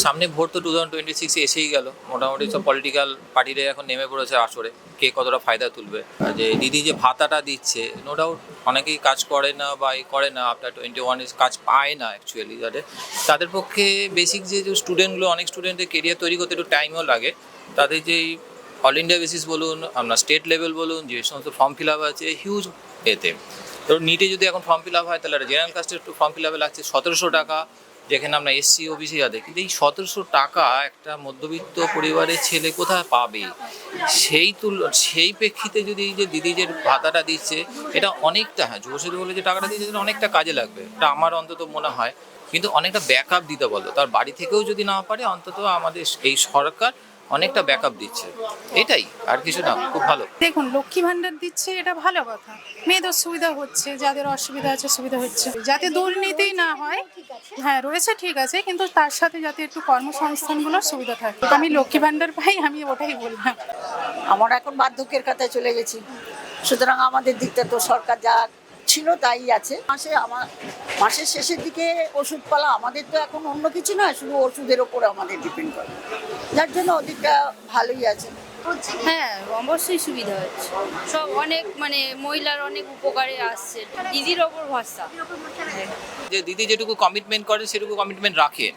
সামনে ভোট তো 2026 এসেই গেল। মোটামুটি সব পলিটিক্যাল পার্টিরা এখন নেমে পড়েছে আসরে, কে কতটা ফায়দা তুলবে। আর যে দিদি যে ভাতাটা দিচ্ছে, নো ডাউট অনেকেই কাজ করে না বা করে না, আফটার 21 কাজ পায় না অ্যাকচুয়ালি। তাদের পক্ষে বেসিক যে স্টুডেন্টগুলো, অনেক স্টুডেন্টের কেরিয়ার তৈরি করতে একটু টাইমও লাগে। তাদের যেই অল ইন্ডিয়া বেসিস বলুন, আপনার স্টেট লেভেল বলুন, যে সমস্ত ফর্ম ফিল আপ আছে হিউজ এতে। তো নিটে যদি এখন ফর্ম ফিল আপ হয়, তাহলে জেনারেল কাস্টের একটু ফর্ম ফিল আপে লাগছে 1700 টাকা, যেখানে আমরা এসসি ওবিসি যাতে। কিন্তু এই 1700 টাকা একটা মধ্যবিত্ত পরিবারের ছেলে কোথায় পাবে? সেই প্রেক্ষিতে যদি এই যে দিদি যে ভাতাটা দিচ্ছে, এটা অনেকটা, হ্যাঁ যুবশ্রী বলে যে টাকাটা দিচ্ছে, সেটা অনেকটা কাজে লাগবে, এটা আমার অন্তত মনে হয়। কিন্তু অনেকটা ব্যাকআপ দিতে বলো, তার বাড়ি থেকেও যদি না পারে, অন্তত আমাদের এই সরকার অনেকটা ব্যাকআপ দিচ্ছে, এটাই আর কিছু না। খুব ভালো। দেখুন, লক্ষ্মী ভান্ডার দিচ্ছে, এটা ভালো কথা। মেয়েদের সুবিধা হচ্ছে, যাদের অসুবিধা আছে সুবিধা হচ্ছে, যাতে দুর্নীতি না হয়। হ্যাঁ রয়েছে, ঠিক আছে, কিন্তু তার সাথে যাতে একটু কর্মসংস্থানগুলোর সুবিধা থাকে। আমি লক্ষ্মী ভান্ডার পাই, আমি ওটাই বললাম। আমরা এখন বার্ধক্যের খাতায় চলে গেছি, সুতরাং আমাদের দিকটা তো সরকার যা ছিল তাই আছে। মাসের শেষের দিকে ওষুধপালা, আমাদের তো এখন অন্য কিছু নয়, শুধু ওষুধের ওপর আমাদের ডিপেন্ড করে, যার জন্য ওদিকটা ভালোই আছে। হ্যাঁ অবশ্যই সুবিধা হচ্ছে, সব অনেক মহিলার অনেক উপকারে আসছে, দিদির ওপর ভরসা। যে দিদি যেটুকু কমিটমেন্ট করে সেটুকু কমিটমেন্ট রাখে।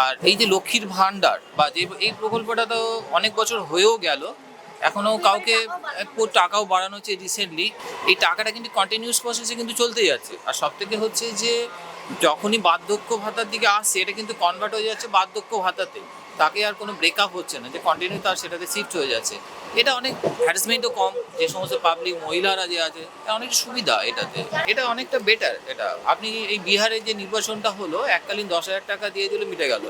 আর এই যে লক্ষ্মীর ভান্ডার বা যে এই প্রকল্পটা তো অনেক বছর হয়েও গেল, এখনও কাউকে একটু টাকাও বাড়ানো হচ্ছে রিসেন্টলি। এই টাকাটা কিন্তু কন্টিনিউস প্রসেসে কিন্তু চলতে যাচ্ছে। আর সব থেকে হচ্ছে যে যখনই বার্ধক্য ভাতার দিকে আসছে, এটা কিন্তু কনভার্ট হয়ে যাচ্ছে বার্ধক্য ভাতাতে। তাকে আর কোনো ব্রেকআপ হচ্ছে না, যে কন্টিনিউ তার সেটাতে শিফট হয়ে যাচ্ছে। এটা অনেক হ্যারাসমেন্টও কম, যে সমস্ত পাবলিক মহিলারা যে আছে, এটা অনেক সুবিধা এটাতে। এটা অনেকটা বেটার। এটা আপনি এই বিহারের যে নির্বাচনটা হলো, এককালীন 10,000 টাকা দিয়ে দিলে মিটে গেল।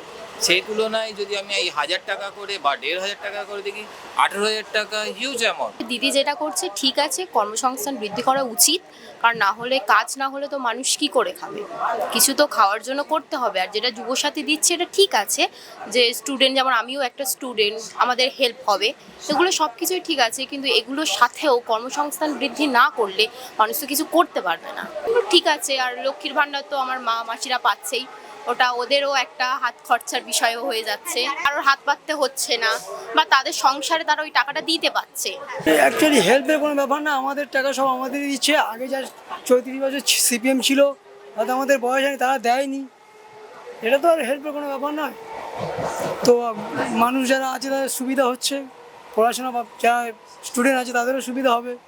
সেই তুলনায় যদি আমি এই 1,000 টাকা করে বা 1,500 টাকা করে দেখি, 18,000 টাকা হিউজ অ্যামাউন্ট। দিদি যেটা করছে ঠিক আছে, কর্মসংস্থান বৃদ্ধি করা উচিত, কারণ না হলে কাজ না হলে তো মানুষ কি করে খাবে, কিছু তো খাওয়ার জন্য করতে হবে। আর যেটা যুবসাথী দিচ্ছে এটা ঠিক আছে, যে স্টুডেন্ট, যেমন আমিও একটা স্টুডেন্ট, আমাদের হেল্প হবে, এগুলো সব কিছুই ঠিক আছে, কিন্তু এগুলোর সাথেও কর্মসংস্থান বৃদ্ধি না করলে মানুষ তো কিছু করতে পারবে না। ঠিক আছে, আর লক্ষ্মীর ভাণ্ডার তো আমার মা মাসিরা পাচ্ছেই, ওটা ওদেরও একটা হাত খরচার বিষয়ও হয়ে যাচ্ছে, কারোর হাত পাততে হচ্ছে না, বা তাদের সংসারে তারা ওই টাকাটা দিতে পারছে। অ্যাকচুয়ালি হেল্পের কোনো ব্যাপার না, আমাদের টাকা সব আমাদের দিচ্ছে। আগে যা 34 বছর সিপিএম ছিল, তাতে আমাদের বয়স হয়নি, তারা দেয়নি। এটা তো আর হেল্পের কোনো ব্যাপার নয়। তো মানুষ যারা আছে তাদের সুবিধা হচ্ছে, পড়াশোনা বা যারা স্টুডেন্ট আছে তাদেরও সুবিধা হবে।